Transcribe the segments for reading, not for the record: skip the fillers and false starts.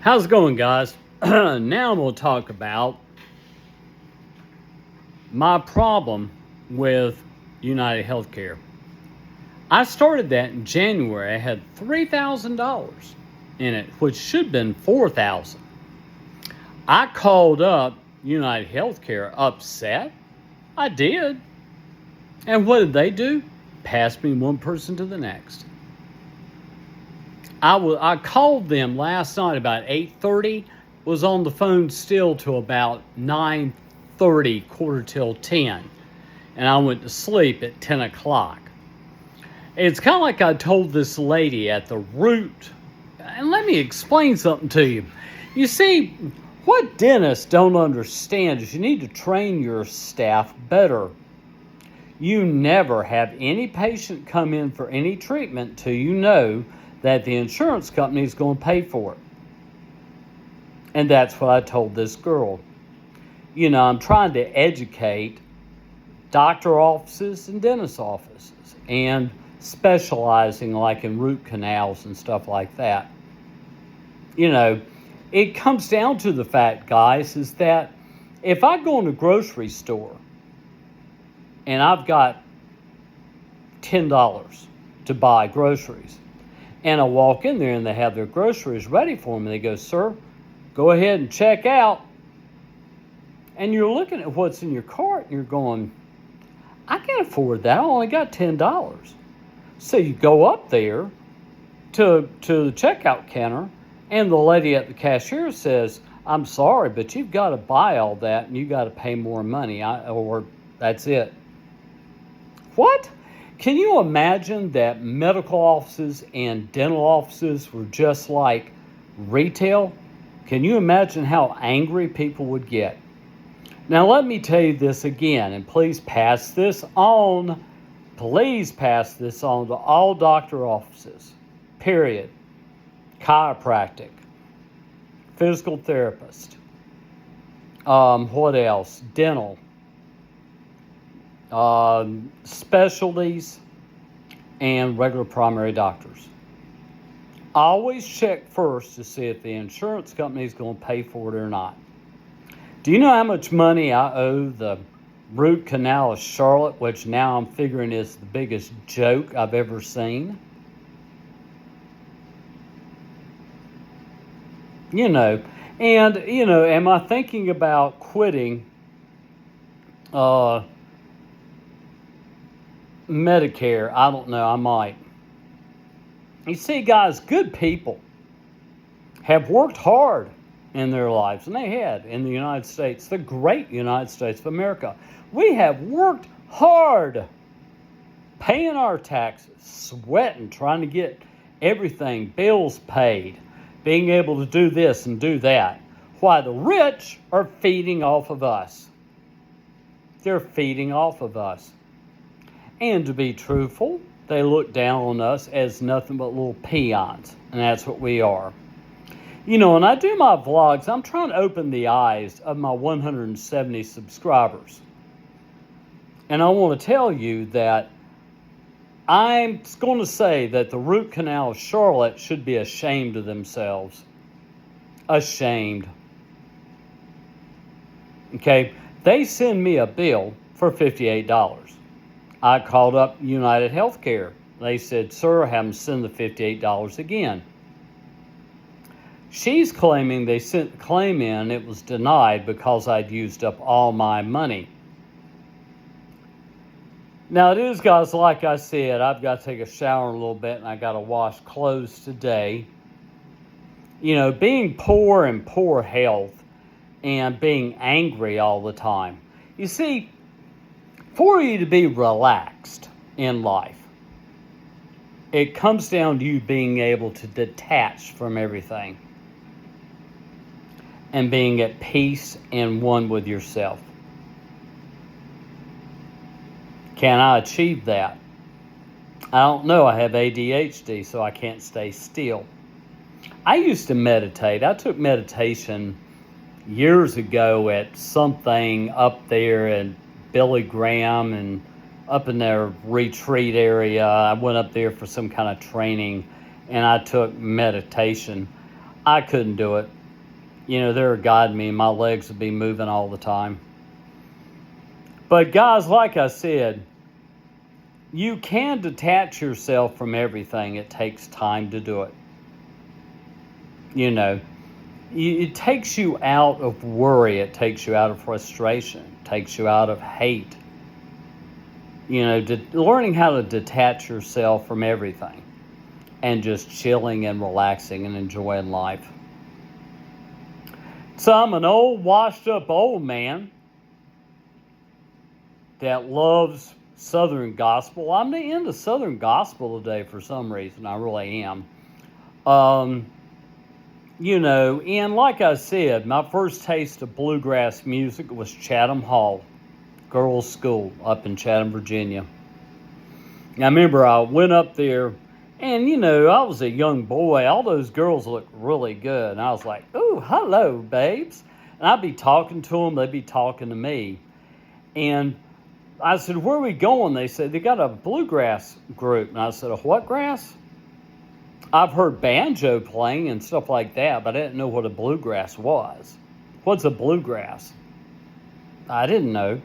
How's it going, guys? Now I'm going to talk about my problem with United Healthcare. I started that in January. I had $3,000 in it, which should have been $4,000. I called up United Healthcare upset. I did. And what did they do? Pass me one person to the next. I called them last night about 8:30, was on the phone still till about 9:30, quarter till 10, and I went to sleep at 10 o'clock. It's kind of like I told this lady at the root, and let me explain something to you. You see, what dentists don't understand is you need to train your staff better. You never have any patient come in for any treatment till you know that the insurance company is going to pay for it. And that's what I told this girl. You know, I'm trying to educate doctor offices and dentist offices and specializing like in root canals and stuff like that. You know, it comes down to the fact, guys, is that if I go in a grocery store and I've got $10 to buy groceries, and I walk in there and they have their groceries ready for me. They go, "Sir, go ahead and check out." And you're looking at what's in your cart and you're going, "I can't afford that. I only got $10. So you go up there to the checkout counter and the lady at the cashier says, "I'm sorry, but you've got to buy all that and you got to pay more money or that's it." What? Can you imagine that medical offices and dental offices were just like retail? Can you imagine how angry people would get? Now, let me tell you this again, and please pass this on. Please pass this on to all doctor offices, period. Chiropractic, physical therapist, what else? Dental. Specialties, and regular primary doctors. Always check first to see if the insurance company is going to pay for it or not. Do you know how much money I owe the root canal of Charlotte, which now I'm figuring is the biggest joke I've ever seen? You know, and, you know, am I thinking about quitting Medicare? I don't know. I might. You see, guys, good people have worked hard in their lives, and they had in the United States, the great United States of America. We have worked hard, paying our taxes, sweating, trying to get everything, bills paid, being able to do this and do that, while the rich are feeding off of us. They're feeding off of us. And to be truthful, they look down on us as nothing but little peons. And that's what we are. You know, when I do my vlogs, I'm trying to open the eyes of my 170 subscribers. And I want to tell you that I'm going to say that the root canal of Charlotte should be ashamed of themselves. Ashamed. Okay? They send me a bill for $58. I called up United Healthcare. They said, "Sir, have them send the $58 again." She's claiming they sent the claim in, it was denied because I'd used up all my money. Now it is, guys, like I said, I've got to take a shower in a little bit and I got to wash clothes today. You know, being poor and poor health and being angry all the time. You see, for you to be relaxed in life, it comes down to you being able to detach from everything and being at peace and one with yourself. Can I achieve that? I don't know. I have ADHD, so I can't stay still. I used to meditate. I took meditation years ago at something up there in Billy Graham and up in their retreat area. I went up there for some kind of training and I took meditation. I couldn't do it. They were guiding me. My legs would be moving all the time. But guys, like I said, you can detach yourself from everything. It takes time to do it. It takes you out of worry. It takes you out of frustration. It takes you out of hate. Learning how to detach yourself from everything and just chilling and relaxing and enjoying life. So I'm an old, washed up old man that loves Southern gospel. I'm into Southern gospel today for some reason. I really am. And like I said, my first taste of bluegrass music was Chatham Hall Girls' School up in Chatham, Virginia. I remember I went up there, and I was a young boy. All those girls looked really good. And I was like, "Ooh, hello, babes." And I'd be talking to them. They'd be talking to me. And I said, "Where are we going?" They said, "They got a bluegrass group." And I said, "A what grass?" I've heard banjo playing and stuff like that, but I didn't know what a bluegrass was. What's a bluegrass? I didn't know.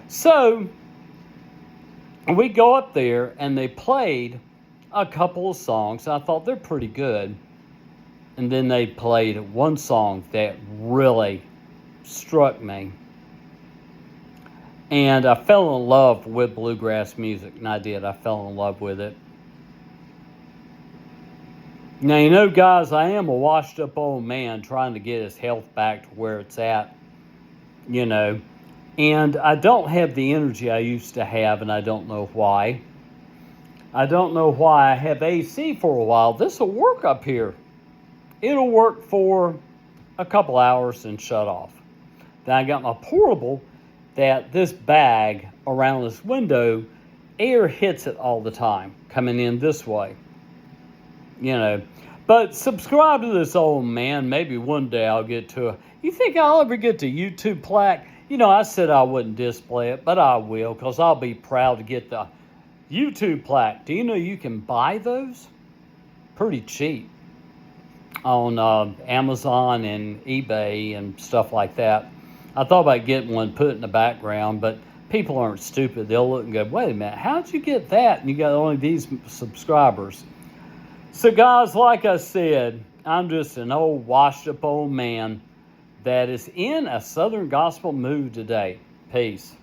So we go up there, and they played a couple of songs. I thought they're pretty good. And then they played one song that really struck me. And I fell in love with bluegrass music, and I did. I fell in love with it. Now, guys, I am a washed-up old man trying to get his health back to where it's at, And I don't have the energy I used to have, and I don't know why. I don't know why. I have AC for a while. This will work up here. It'll work for a couple hours and shut off. Then I got my portable that this bag around this window, air hits it all the time coming in this way. But subscribe to this old man. Maybe one day I'll get to you think I'll ever get to YouTube plaque? I said I wouldn't display it, but I will, because I'll be proud to get the YouTube plaque. Do you know you can buy those pretty cheap on Amazon and eBay and stuff like that? I thought about getting one, put it in the background, but people aren't stupid. They'll look and go, "Wait a minute, how'd you get that? And you got only these subscribers." So guys, like I said, I'm just an old, washed-up old man that is in a Southern gospel mood today. Peace.